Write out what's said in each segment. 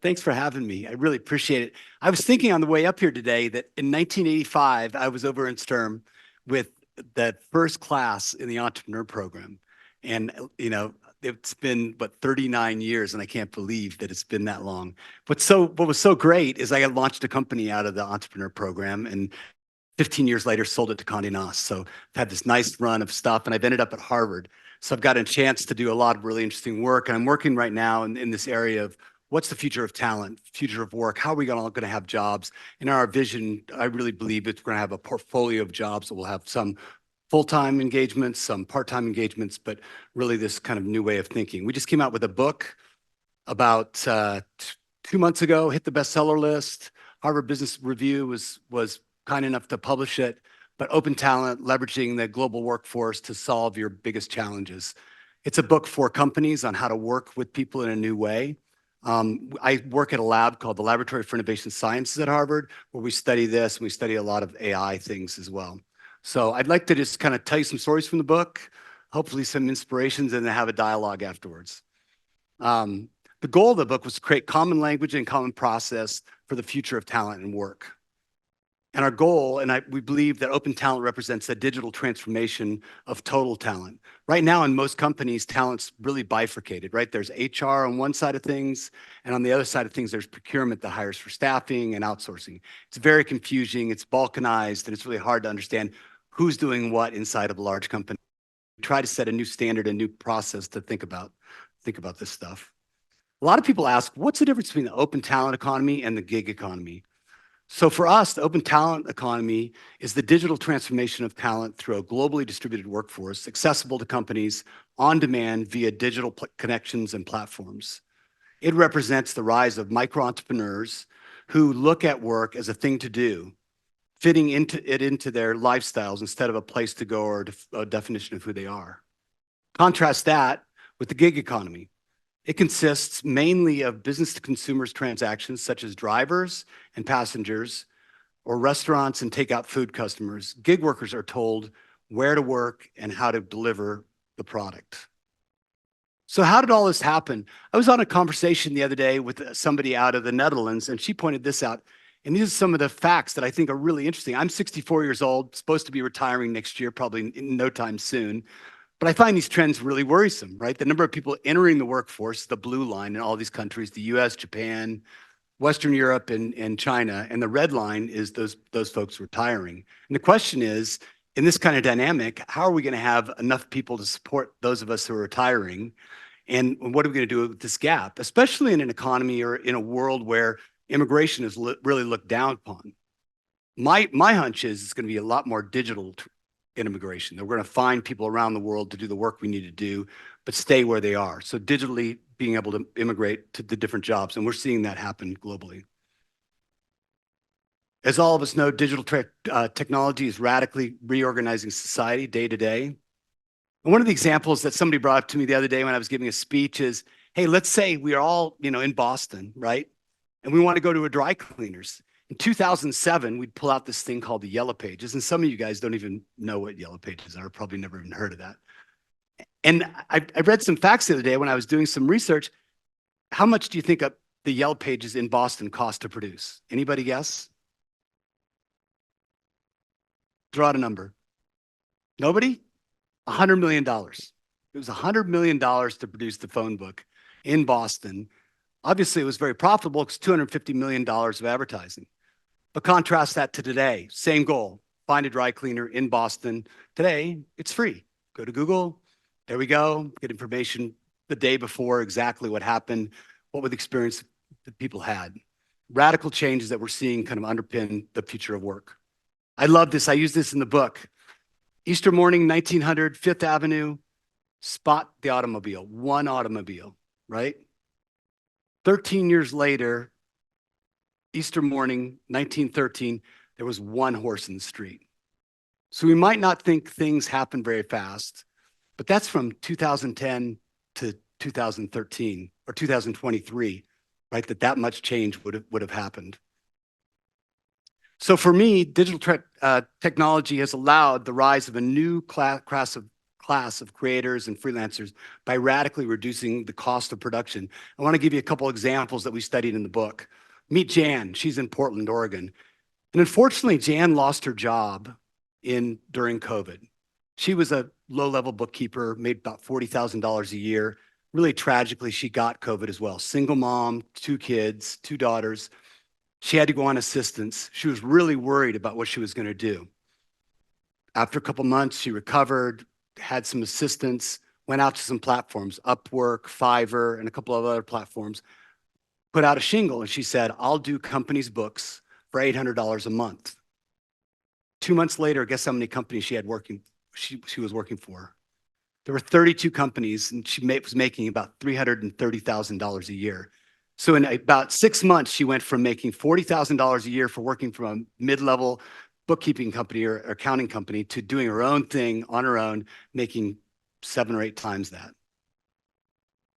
Thanks for having me. I really appreciate it. I was thinking on the way up here today that in 1985, I was over in Sturm with that first class in the entrepreneur program. And, it's been, 39 years, and I can't believe that it's been that long. What was so great is I had launched a company out of the entrepreneur program, and 15 years later sold it to Condé Nast. So I've had this nice run of stuff, and I've ended up at Harvard. So I've got a chance to do a lot of really interesting work. And I'm working right now in this area of what's the future of talent, future of work? How are we all going to have jobs? In our vision, I really believe it's going to have a portfolio of jobs that will have some full-time engagements, some part-time engagements, but really this kind of new way of thinking. We just came out with a book about 2 months ago, hit the bestseller list. Harvard Business Review was kind enough to publish it, but open talent, leveraging the global workforce to solve your biggest challenges. It's a book for companies on how to work with people in a new way. I work at a lab called the Laboratory for Innovation Sciences at Harvard, where we study this, and we study a lot of AI things as well. So I'd like to just kind of tell you some stories from the book, hopefully some inspirations, and then have a dialogue afterwards. The goal of the book was to create common language and common process for the future of talent and work. And our goal, we believe that open talent represents a digital transformation of total talent. Right now, in most companies, talent's really bifurcated, right? There's HR on one side of things, and on the other side of things, there's procurement that hires for staffing and outsourcing. It's very confusing, it's balkanized, and it's really hard to understand who's doing what inside of a large company. We try to set a new standard, a new process to think about this stuff. A lot of people ask, what's the difference between the open talent economy and the gig economy? So for us, the open talent economy is the digital transformation of talent through a globally distributed workforce, accessible to companies on demand via digital connections and platforms. It represents the rise of micro-entrepreneurs who look at work as a thing to do, fitting into their lifestyles instead of a place to go or a definition of who they are. Contrast that with the gig economy. It consists mainly of business-to-consumers transactions such as drivers and passengers, or restaurants and takeout food customers. Gig workers are told where to work and how to deliver the product. So how did all this happen? I was on a conversation the other day with somebody out of the Netherlands, and she pointed this out. And these are some of the facts that I think are really interesting. I'm 64 years old, supposed to be retiring next year, probably in no time soon. But I find these trends really worrisome, right? The number of people entering the workforce, the blue line in all these countries, the US, Japan, Western Europe, and China, and the red line is those folks retiring. And the question is, in this kind of dynamic, how are we going to have enough people to support those of us who are retiring? And what are we going to do with this gap, especially in an economy or in a world where immigration is really looked down upon? My hunch is it's going to be a lot more digital in immigration. That we're going to find people around the world to do the work we need to do, but stay where they are. So digitally being able to immigrate to the different jobs, and we're seeing that happen globally. As all of us know, digital technology is radically reorganizing society day to day. And one of the examples that somebody brought up to me the other day when I was giving a speech is, hey, let's say we are all, in Boston, right? And we want to go to a dry cleaners. In 2007, we'd pull out this thing called the Yellow Pages. And some of you guys don't even know what Yellow Pages are, probably never even heard of that. And I read some facts the other day when I was doing some research. How much do you think the Yellow Pages in Boston cost to produce? Anybody guess? Throw out a number. Nobody? $100 million. It was $100 million to produce the phone book in Boston. Obviously, it was very profitable because $250 million of advertising. But contrast that to today, same goal, find a dry cleaner in Boston. Today, it's free. Go to Google, there we go, get information the day before, exactly what happened, what were the experience that people had. Radical changes that we're seeing kind of underpin the future of work. I love this, I use this in the book. Easter morning, 1900, Fifth Avenue, spot the automobile, one automobile, right? 13 years later, Easter morning, 1913, there was one horse in the street. So we might not think things happen very fast, but that's from 2010 to 2013 or 2023, right? That much change would have happened. So for me, digital technology has allowed the rise of a new class class of creators and freelancers by radically reducing the cost of production. I want to give you a couple examples that we studied in the book. Meet Jan. She's in Portland, Oregon. And unfortunately, Jan lost her job during COVID. She was a low-level bookkeeper, made about $40,000 a year. Really tragically, she got COVID as well. Single mom, 2 kids, 2 daughters. She had to go on assistance. She was really worried about what she was going to do. After a couple months, she recovered, had some assistance, went out to some platforms, Upwork, Fiverr, and a couple of other platforms, put out a shingle, and she said, I'll do companies' books for $800 a month. 2 months later, guess how many companies she was working for? There were 32 companies, and she was making about $330,000 a year. So in about 6 months, she went from making $40,000 a year for working from a mid-level bookkeeping company or accounting company to doing her own thing on her own, making 7 or 8 times that.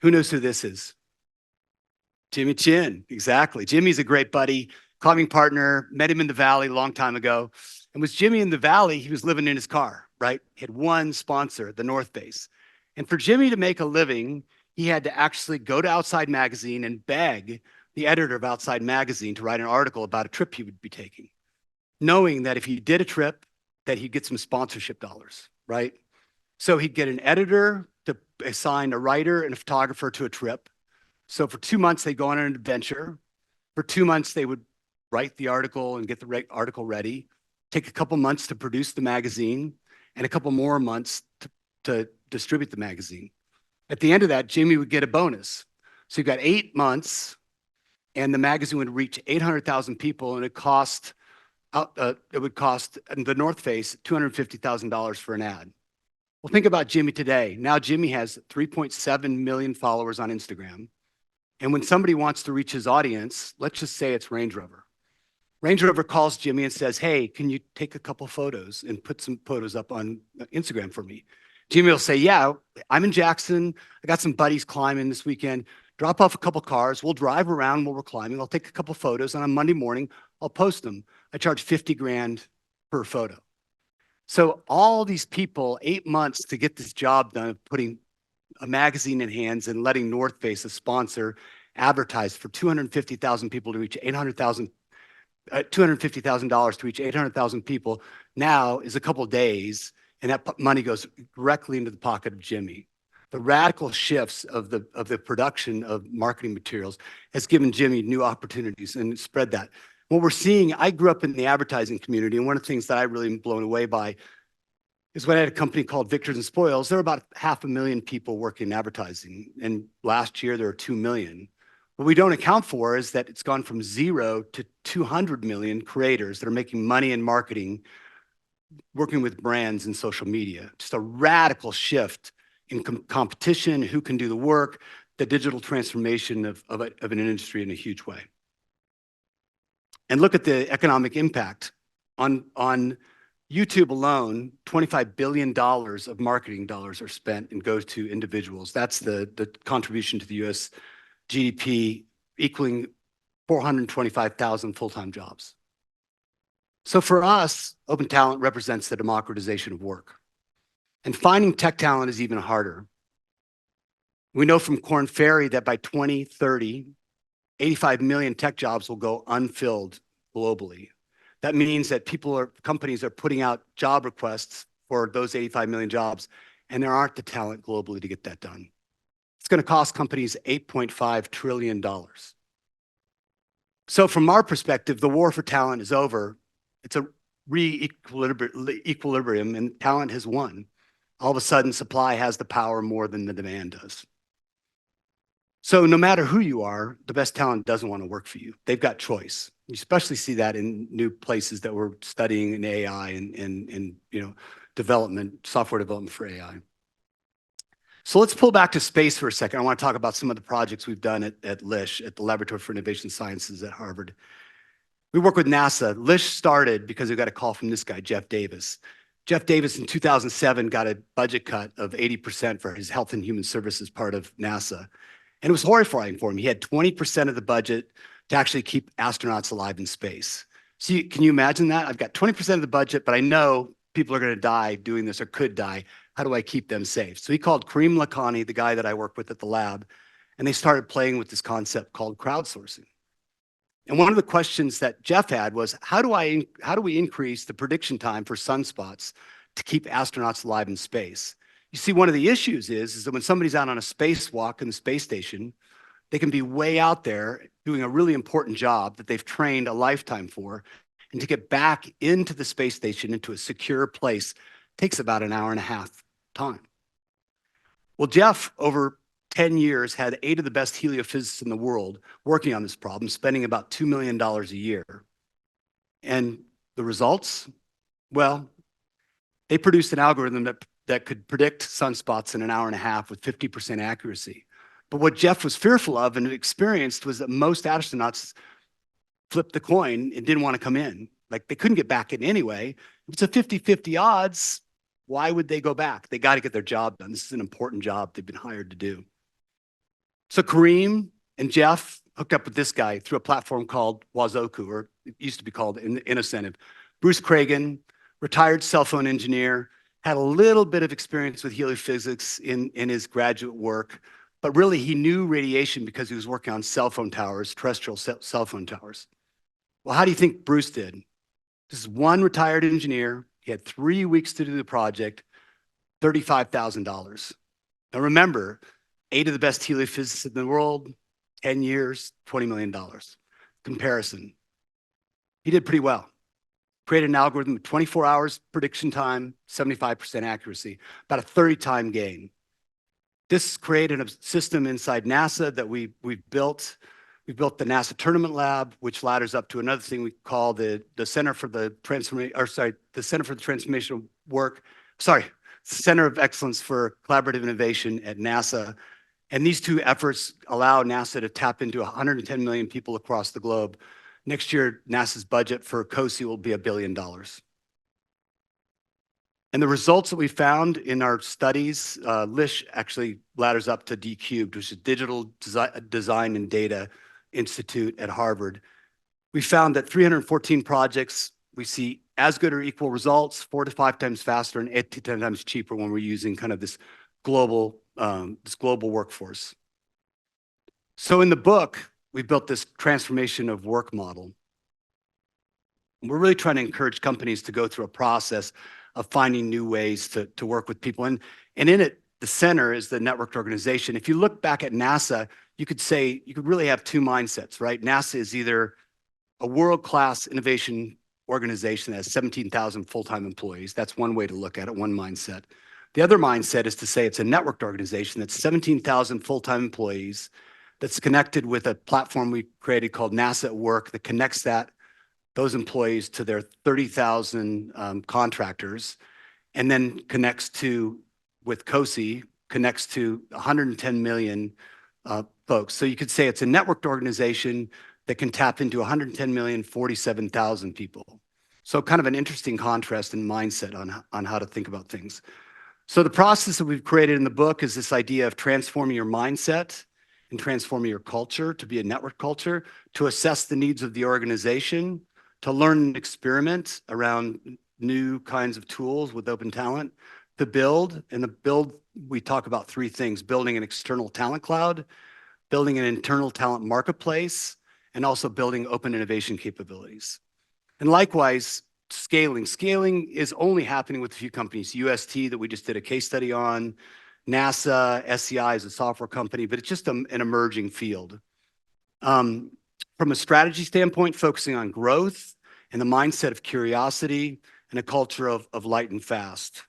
Who knows who this is? Jimmy Chin, exactly. Jimmy's a great buddy, climbing partner, met him in the Valley a long time ago. And with Jimmy in the Valley, he was living in his car, right? He had one sponsor, the North Face. And for Jimmy to make a living, he had to actually go to Outside Magazine and beg the editor of Outside Magazine to write an article about a trip he would be taking, knowing that if he did a trip, that he'd get some sponsorship dollars, right? So he'd get an editor to assign a writer and a photographer to a trip. So for 2 months, they'd go on an adventure. For 2 months, they would write the article and get the article ready, take a couple months to produce the magazine, and a couple more months to distribute the magazine. At the end of that, Jimmy would get a bonus. So you've got 8 months, and the magazine would reach 800,000 people, and it would cost the North Face $250,000 for an ad. Well, think about Jimmy today. Now Jimmy has 3.7 million followers on Instagram. And when somebody wants to reach his audience, let's just say it's Range Rover. Range Rover calls Jimmy and says, hey, can you take a couple photos and put some photos up on Instagram for me? Jimmy will say, yeah, I'm in Jackson. I got some buddies climbing this weekend. Drop off a couple cars. We'll drive around while we're climbing. I'll take a couple photos, and on Monday morning, I'll post them. I charge 50 grand per photo. So all these people, 8 months to get this job done of putting a magazine in hands and letting North Face, a sponsor, advertise for 250,000 people to reach 800,000, $250,000 to reach 800,000 people now is a couple of days, and that money goes directly into the pocket of Jimmy. The radical shifts of the production of marketing materials has given Jimmy new opportunities and spread that. What we're seeing, I grew up in the advertising community, and one of the things that I really am blown away by is when I had a company called Victors and Spoils. There were about 500,000 people working in advertising, and last year there were 2 million. What we don't account for is that it's gone from 0 to 200 million creators that are making money in marketing, working with brands and social media. Just a radical shift in competition, who can do the work, the digital transformation of an industry in a huge way. And look at the economic impact. On YouTube alone, $25 billion of marketing dollars are spent and goes to individuals. That's the contribution to the US GDP, equaling 425,000 full-time jobs. So for us, open talent represents the democratization of work. And finding tech talent is even harder. We know from Korn Ferry that by 2030, 85 million tech jobs will go unfilled globally. That means that companies are putting out job requests for those 85 million jobs, and there aren't the talent globally to get that done. It's going to cost companies $8.5 trillion. So from our perspective, the war for talent is over. It's a re-equilibrium, and talent has won. All of a sudden, supply has the power more than the demand does. So no matter who you are, the best talent doesn't want to work for you. They've got choice. You especially see that in new places that we're studying in AI and development, software development for AI. So let's pull back to space for a second. I want to talk about some of the projects we've done at LISH, at the Laboratory for Innovation Sciences at Harvard. We work with NASA. LISH started because we got a call from this guy, Jeff Davis. Jeff Davis in 2007 got a budget cut of 80% for his health and human services part of NASA. And it was horrifying for him. He had 20% of the budget to actually keep astronauts alive in space. So can you imagine that? I've got 20% of the budget, but I know people are going to die doing this or could die. How do I keep them safe? So he called Kareem Lakhani, the guy that I work with at the lab, and they started playing with this concept called crowdsourcing. And one of the questions that Jeff had was, how do we increase the prediction time for sunspots to keep astronauts alive in space? You see, one of the issues is that when somebody's out on a spacewalk in the space station, they can be way out there doing a really important job that they've trained a lifetime for. And to get back into the space station, into a secure place, takes about an hour and a half time. Well, Jeff, over 10 years, had 8 of the best heliophysicists in the world working on this problem, spending about $2 million a year. And the results? Well, they produced an algorithm that could predict sunspots in an hour and a half with 50% accuracy. But what Jeff was fearful of and experienced was that most astronauts flipped the coin and didn't want to come in. Like, they couldn't get back in anyway. If it's a 50-50 odds, why would they go back? They got to get their job done. This is an important job they've been hired to do. So Kareem and Jeff hooked up with this guy through a platform called Wazoku, or it used to be called Innocentive. Bruce Cragen, retired cell phone engineer, had a little bit of experience with heliophysics in his graduate work, but really he knew radiation because he was working on cell phone towers, terrestrial cell phone towers. Well, how do you think Bruce did? This is one retired engineer. He had 3 weeks to do the project, $35,000. Now remember, 8 of the best heliophysicists in the world, 10 years, $20 million. Comparison. He did pretty well. Created an algorithm with 24 hours prediction time, 75% accuracy, about a 30-time gain. This created a system inside NASA that we've built. We built the NASA Tournament Lab, which ladders up to another thing we call the Center for the Transformational Work. Center of Excellence for Collaborative Innovation at NASA. And these two efforts allow NASA to tap into 110 million people across the globe. Next year, NASA's budget for COSI will be $1 billion. And the results that we found in our studies, LISH actually ladders up to D-Cubed, which is Digital Design and Data Institute at Harvard. We found that 314 projects, we see as good or equal results, 4 to 5 times faster and 8 to 10 times cheaper when we're using kind of this global workforce. So in the book, we built this transformation of work model. We're really trying to encourage companies to go through a process of finding new ways to work with people. And in it, the center is the networked organization. If you look back at NASA, you could really have 2 mindsets, right? NASA is either a world-class innovation organization that has 17,000 full-time employees. That's one way to look at it, one mindset. The other mindset is to say it's a networked organization that's 17,000 full-time employees that's connected with a platform we created called NASA at Work that connects those employees to their 30,000 contractors, and then connects with COSI, connects to 110 million folks. So you could say it's a networked organization that can tap into 110 million, 47,000 people. So kind of an interesting contrast in mindset on how to think about things. So the process that we've created in the book is this idea of transforming your mindset and transforming your culture to be a network culture, to assess the needs of the organization, to learn and experiment around new kinds of tools with open talent, to build. And the build, we talk about 3 things: building an external talent cloud, building an internal talent marketplace, and also building open innovation capabilities. And likewise, scaling. Scaling is only happening with a few companies. UST that we just did a case study on, NASA, SEI is a software company, but it's just an emerging field. From a strategy standpoint, focusing on growth and the mindset of curiosity and a culture of light and fast.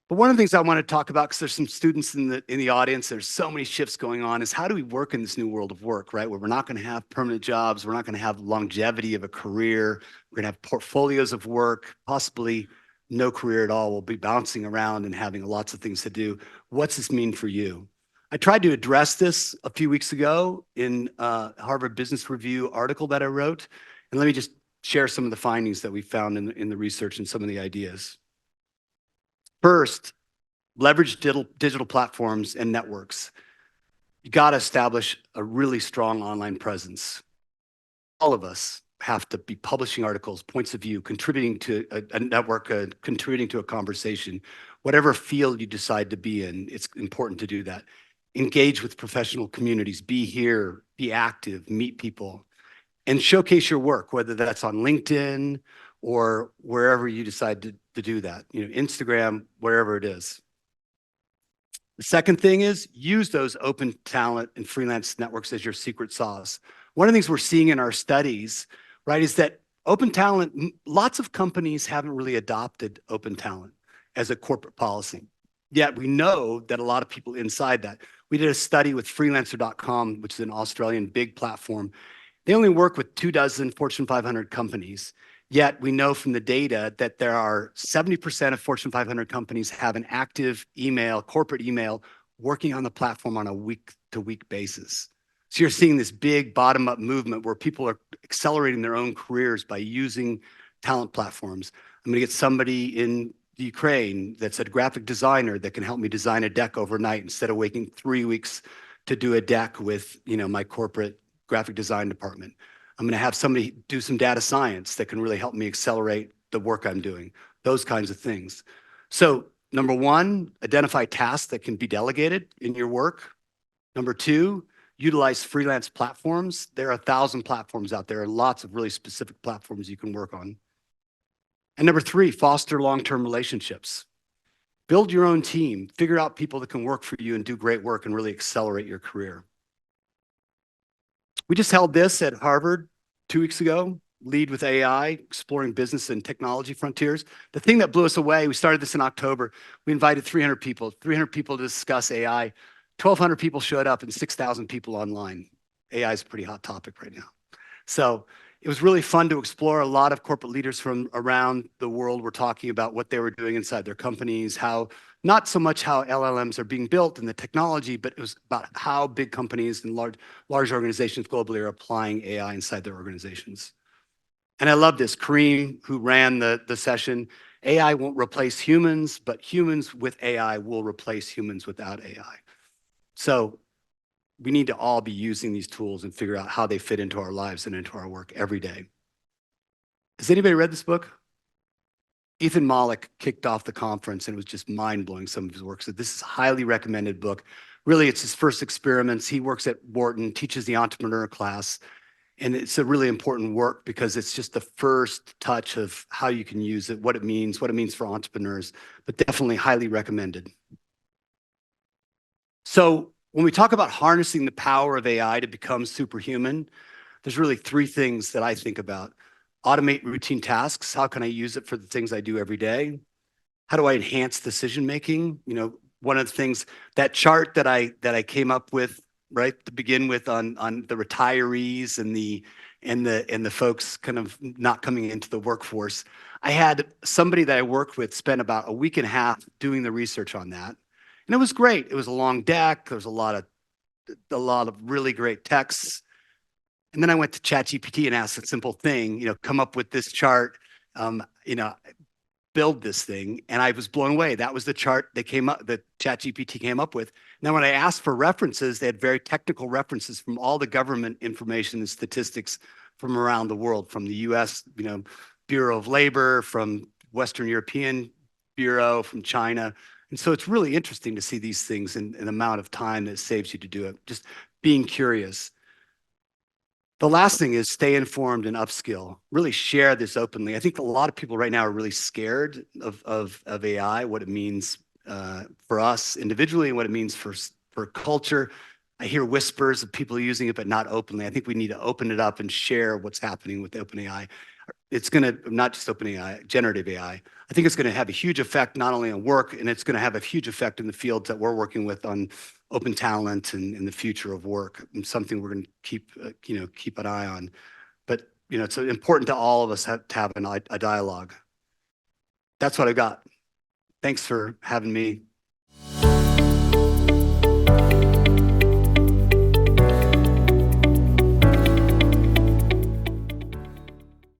But one of the things I want to talk about, because there's some students in the audience, there's so many shifts going on, is how do we work in this new world of work, right? Where we're not going to have permanent jobs, we're not going to have longevity of a career, we're going to have portfolios of work, possibly no career at all. We'll be bouncing around and having lots of things to do. What's this mean for you? I tried to address this a few weeks ago in a Harvard Business Review article that I wrote. And let me just share some of the findings that we found in the research and some of the ideas. First, leverage digital platforms and networks. You got to establish a really strong online presence. All of us have to be publishing articles, points of view, contributing to a network, contributing to a conversation. Whatever field you decide to be in, it's important to do that. Engage with professional communities, be here, be active, meet people, and showcase your work, whether that's on LinkedIn or wherever you decide to do that, Instagram, wherever it is. The second thing is use those open talent and freelance networks as your secret sauce. One of the things we're seeing in our studies, right, is that open talent, lots of companies haven't really adopted open talent as a corporate policy. Yet we know that a lot of people inside that. We did a study with freelancer.com, which is an Australian big platform. They only work with 24 Fortune 500 companies. Yet we know from the data that there are 70% of Fortune 500 companies have an active email, corporate email, working on the platform on a week-to-week basis. So you're seeing this big bottom-up movement where people are accelerating their own careers by using talent platforms. I'm going to get somebody in the Ukraine that's a graphic designer that can help me design a deck overnight instead of waiting 3 weeks to do a deck with, my corporate graphic design department. I'm going to have somebody do some data science that can really help me accelerate the work I'm doing, those kinds of things. So number one, identify tasks that can be delegated in your work. Number two, utilize freelance platforms. There are 1,000 platforms out there, lots of really specific platforms you can work on. And number three, foster long-term relationships. Build your own team, figure out people that can work for you and do great work and really accelerate your career. We just held this at Harvard 2 weeks ago, Lead with AI, Exploring Business and Technology Frontiers. The thing that blew us away, we started this in October. We invited 300 people to discuss AI. 1,200 people showed up and 6,000 people online. AI is a pretty hot topic right now. So it was really fun to explore. A lot of corporate leaders from around the world were talking about what they were doing inside their companies, how not so much how LLMs are being built and the technology, but it was about how big companies and large organizations globally are applying AI inside their organizations. And I love this. Kareem, who ran the session, AI won't replace humans, but humans with AI will replace humans without AI. So we need to all be using these tools and figure out how they fit into our lives and into our work every day. Has anybody read this book? Ethan Mollick kicked off the conference and it was just mind-blowing, some of his work. So this is a highly recommended book. Really, it's his first experiments. He works at Wharton, teaches the entrepreneur class. And it's a really important work because it's just the first touch of how you can use it, what it means for entrepreneurs, but definitely highly recommended. So when we talk about harnessing the power of AI to become superhuman, there's really three things that I think about. Automate routine tasks. How can I use it for the things I do every day? How do I enhance decision-making? One of the things, that chart that I came up with, right, to begin with on the retirees and the folks kind of not coming into the workforce. I had somebody that I worked with spend about a week and a half doing the research on that. And it was great. It was a long deck. There was a lot of really great texts. And then I went to ChatGPT and asked a simple thing, come up with this chart, build this thing. And I was blown away. That was the chart that ChatGPT came up with. Now, when I asked for references, they had very technical references from all the government information and statistics from around the world, from the US, Bureau of Labor, from Western European Bureau, from China. And so it's really interesting to see these things in the amount of time that it saves you to do it, just being curious. The last thing is stay informed and upskill. Really share this openly. I think a lot of people right now are really scared of AI, what it means for us individually and what it means for culture. I hear whispers of people using it, but not openly. I think we need to open it up and share what's happening with OpenAI. It's going to, not just OpenAI, generative AI. I think it's going to have a huge effect not only on work, and it's going to have a huge effect in the fields that we're working with on open talent and in the future of work, and something we're going to keep an eye on. But it's important to all of us to have a dialogue. That's what I got. Thanks for having me